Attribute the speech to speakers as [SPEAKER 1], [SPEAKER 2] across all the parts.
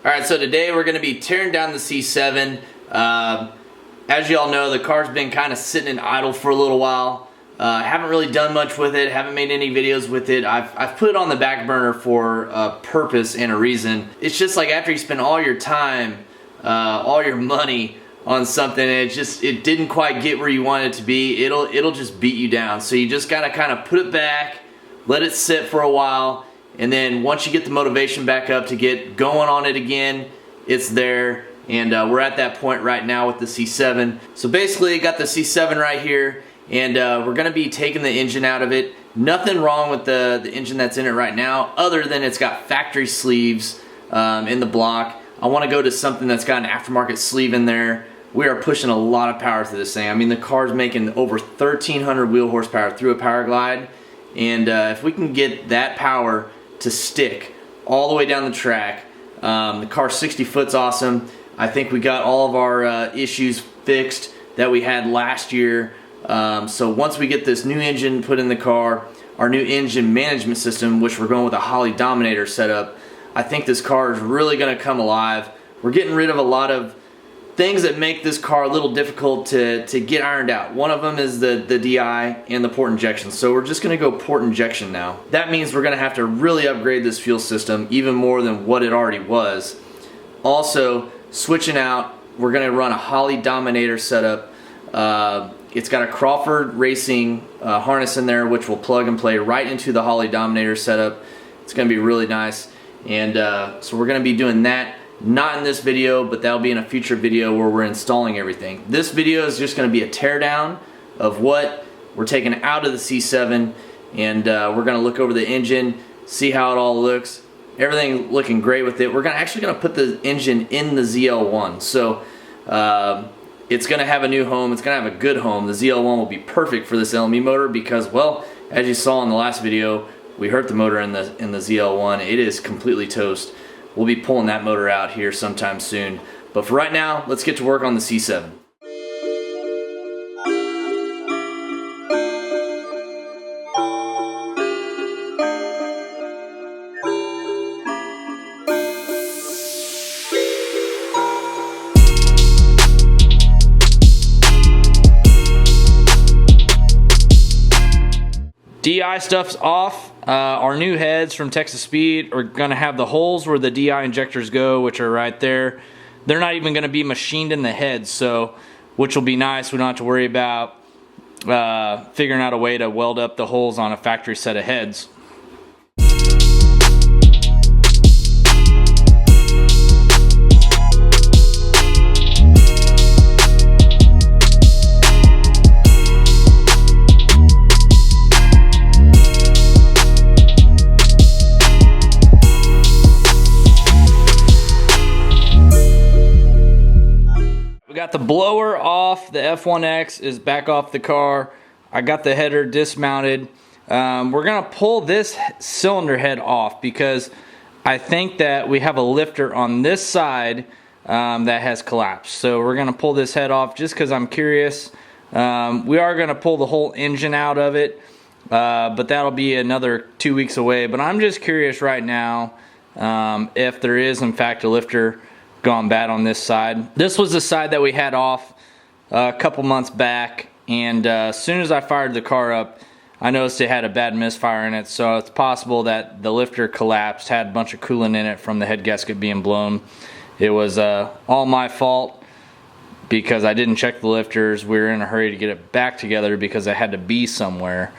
[SPEAKER 1] Alright, so today we're going to be tearing down the C7. As you all know, the car's been kind of sitting in idle for a little while. Haven't really done much with it, haven't made any videos with it. I've put it on the back burner for a purpose and a reason. It's just like after you spend all your time, all your money on something, and it didn't quite get where you want it to be, it'll just beat you down. So you just gotta kind of put it back, let it sit for a while, and then once you get the motivation back up to get going on it again, it's there. And we're at that point right now with the C7. So basically I got the C7 right here, and we're gonna be taking the engine out of it. Nothing wrong with the engine that's in it right now, other than it's got factory sleeves in the block. I wanna go to something that's got an aftermarket sleeve in there. We are pushing a lot of power through this thing. I mean, the car's making over 1,300 wheel horsepower through a power glide, and if we can get that power to stick all the way down the track, the car 60 foot's awesome. I think we got all of our issues fixed that we had last year. So once we get this new engine put in the car, our new engine management system, which we're going with a Holley Dominator setup, I think this car is really going to come alive. We're getting rid of a lot of things that make this car a little difficult to get ironed out. One of them is the DI and the port injection. So we're just going to go port injection now. That means we're going to have to really upgrade this fuel system even more than what it already was. Also, switching out, we're going to run a Holley Dominator setup. It's got a Crawford Racing harness in there, which will plug and play right into the Holley Dominator setup. It's going to be really nice. And so we're going to be doing that. Not in this video, but that'll be in a future video where we're installing everything. This video is just going to be a teardown of what we're taking out of the C7, and we're going to look over the engine, see how it all looks. Everything looking great with it. We're actually going to put the engine in the ZL1, so it's going to have a new home. It's going to have a good home. The ZL1 will be perfect for this LME motor because, well, as you saw in the last video, we hurt the motor in the ZL1. It is completely toast. We'll be pulling that motor out here sometime soon. But for right now, let's get to work on the C7. DI stuff's off. Our new heads from Texas Speed are going to have the holes where the DI injectors go, which are right there. They're not even going to be machined in the heads, so which will be nice. We don't have to worry about figuring out a way to weld up the holes on a factory set of heads. Got the blower off. The F1X is back off the car. I got the header dismounted. We're gonna pull this cylinder head off because I think that we have a lifter on this side that has collapsed. So we're gonna pull this head off just because I'm curious. We are gonna pull the whole engine out of it, but that'll be another 2 weeks away. But I'm just curious right now if there is in fact a lifter gone bad on this side. This was the side that we had off a couple months back, and as soon as I fired the car up, I noticed it had a bad misfire in it, so it's possible that the lifter collapsed, had a bunch of coolant in it from the head gasket being blown. It was all my fault because I didn't check the lifters. We were in a hurry to get it back together because I had to be somewhere,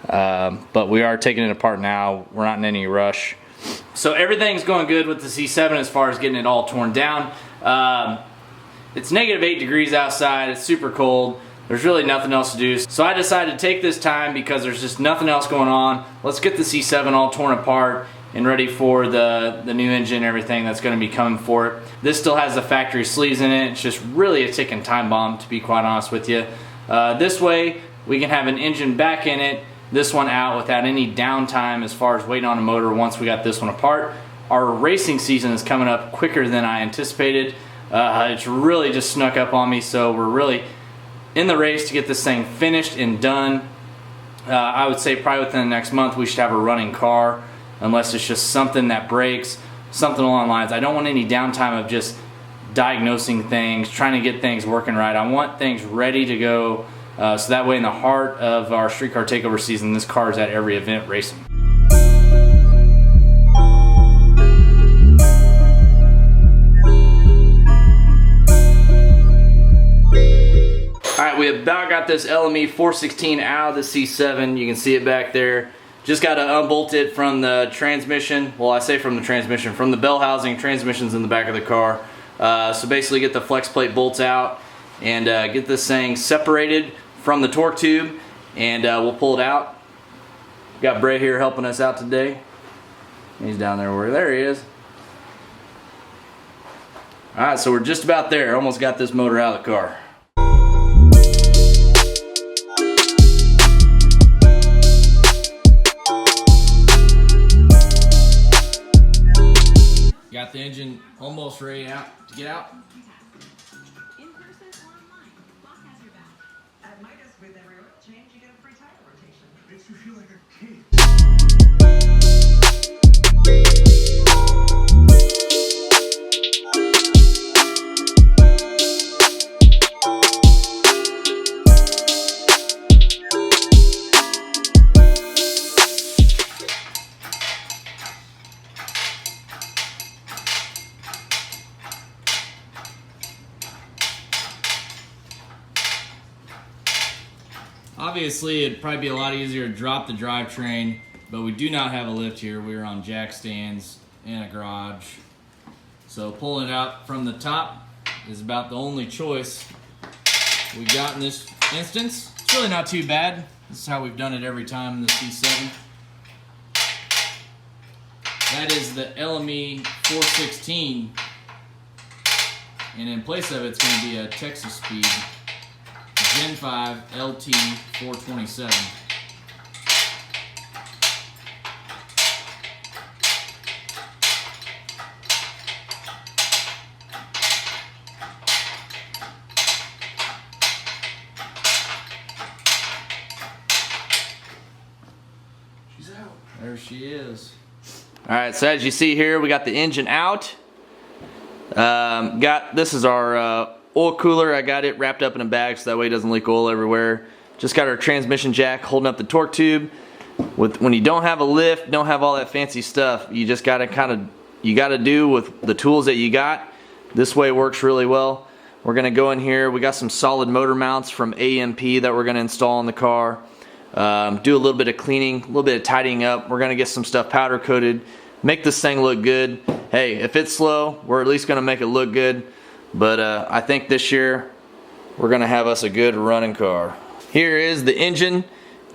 [SPEAKER 1] but we are taking it apart now. We're not in any rush. So everything's going good with the C7 as far as getting it all torn down. It's -8 degrees outside. It's super cold. There's really nothing else to do. So I decided to take this time because there's just nothing else going on. Let's get the C7 all torn apart and ready for the new engine and everything that's going to be coming for it. This still has the factory sleeves in it. It's just really a ticking time bomb, to be quite honest with you. This way we can have an engine back in it, this one out without any downtime as far as waiting on a motor once we got this one apart. Our racing season is coming up quicker than I anticipated. It's really just snuck up on me, so we're really in the race to get this thing finished and done. I would say probably within the next month we should have a running car, unless it's just something that breaks
[SPEAKER 2] something along the lines. I don't want any downtime of just diagnosing things, trying to get things working right. I want things ready to go, so that way in the heart of our street car takeover season, this car is at every event racing. Alright, we about got this LME 416 out of the C7. You can see it back there. Just got to unbolt it from the transmission. Well, I say from the transmission, from the bell housing. Transmission's in the back of the car. So basically get the flex plate bolts out and get this thing separated from the torque tube, and we'll pull it out. Got Bray here helping us out today. He's down there. There he is. Alright, so we're just about there. Almost got this motor out of the car. Got the engine almost ready to get out.
[SPEAKER 3] In person or online, Boss has your back. At my desk with every oil change, you get a free tire rotation.
[SPEAKER 4] Makes you feel like a king.
[SPEAKER 2] Obviously, it'd probably be a lot easier to drop the drivetrain, but we do not have a lift here. We're on jack stands in a garage. So pulling it out from the top is about the only choice we got in this instance. It's really not too bad. This is how we've done it every time in the C7. That is the LME 416, and in place of it's going to be a Texas Speed Gen 5 LT 427.
[SPEAKER 4] She's out.
[SPEAKER 2] There she is.
[SPEAKER 1] Alright, so as you see here, we got the engine out. This is our oil cooler. I got it wrapped up in a bag so that way it doesn't leak oil everywhere. Just got our transmission jack holding up the torque tube. When you don't have a lift, don't have all that fancy stuff, you just gotta do with the tools that you got. This way works really well. We're gonna go in here. We got some solid motor mounts from AMP that we're gonna install in the car. Do a little bit of cleaning, a little bit of tidying up. We're gonna get some stuff powder coated, make this thing look good. Hey, if it's slow, we're at least gonna make it look good. But I think this year we're gonna have us a good running car. Here is the engine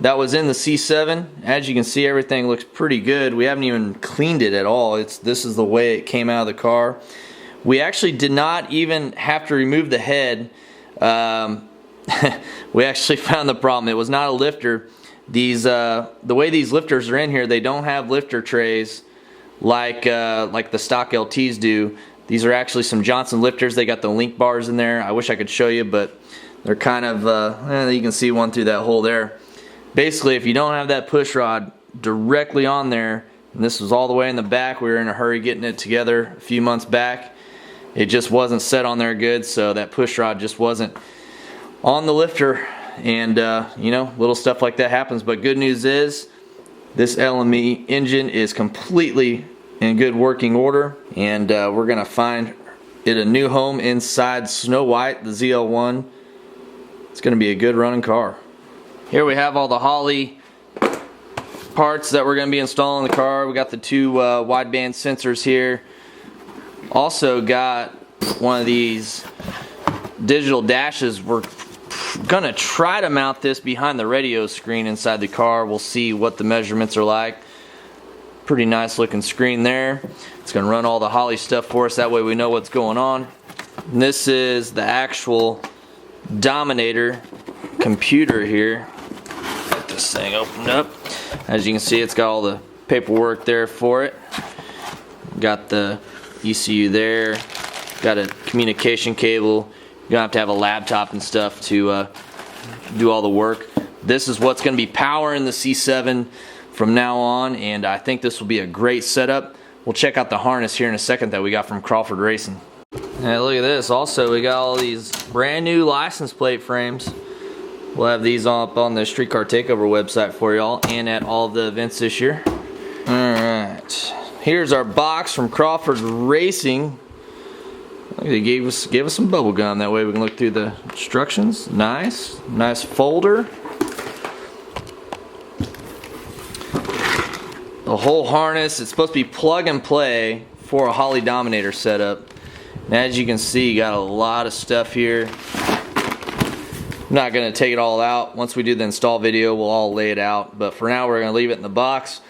[SPEAKER 1] that was in the C7. As you can see, everything looks pretty good. We haven't even cleaned it at all. This is the way it came out of the car. We actually did not even have to remove the head. We actually found the problem. It was not a lifter. The way these lifters are in here, they don't have lifter trays like the stock LTs do. These are actually some Johnson lifters. They got the link bars in there. I wish I could show you, but they're kind of, you can see one through that hole there. Basically, if you don't have that push rod directly on there, and this was all the way in the back, we were in a hurry getting it together a few months back. It just wasn't set on there good, so that push rod just wasn't on the lifter. And, you know, little stuff like that happens. But good news is, this LME engine is completely in good working order, and we're gonna find it a new home inside Snow White, the ZL1. It's gonna be a good running car. Here we have all the Holley parts that we're gonna be installing in the car. We got the two wideband sensors here. Also got one of these digital dashes. We're gonna try to mount this behind the radio screen inside the car. We'll see what the measurements are like. Pretty nice looking screen there. It's gonna run all the Holley stuff for us, that way we know what's going on. And this is the actual Dominator computer here. Get this thing opened up. As you can see, it's got all the paperwork there for it. Got the ECU there. Got a communication cable. You're gonna have to have a laptop and stuff to do all the work. This is what's gonna be powering the C7 from now on, and I think this will be a great setup.
[SPEAKER 2] we'll check out the harness here in a second that we got from Crawford Racing. Hey, look at this. Also, we got all these brand new license plate frames. We'll have these up on the Streetcar Takeover website for y'all and at all of the events this year. Alright, here's our box from Crawford Racing. They gave us some bubble gum, that way we can look through the instructions. Nice folder. The whole harness, it's supposed to be plug and play for a Holley Dominator setup. And as you can see, you got a lot of stuff here. I'm not going to take it all out. Once we do the install video, we'll all lay it out. But for now, we're going to leave it in the box.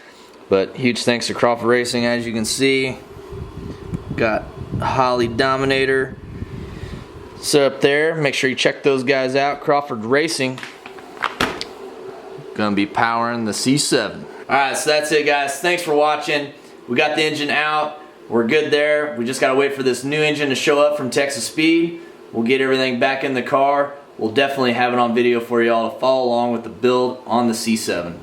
[SPEAKER 2] But huge thanks to Crawford Racing. As you can see, got Holley Dominator set up there. Make sure you check those guys out. Crawford Racing. Gonna be powering the C7.
[SPEAKER 1] Alright, so that's it, guys. Thanks for watching. We got the engine out. We're good there. We just gotta wait for this new engine to show up from Texas Speed. We'll get everything back in the car. We'll definitely have it on video for y'all to follow along with the build on the C7.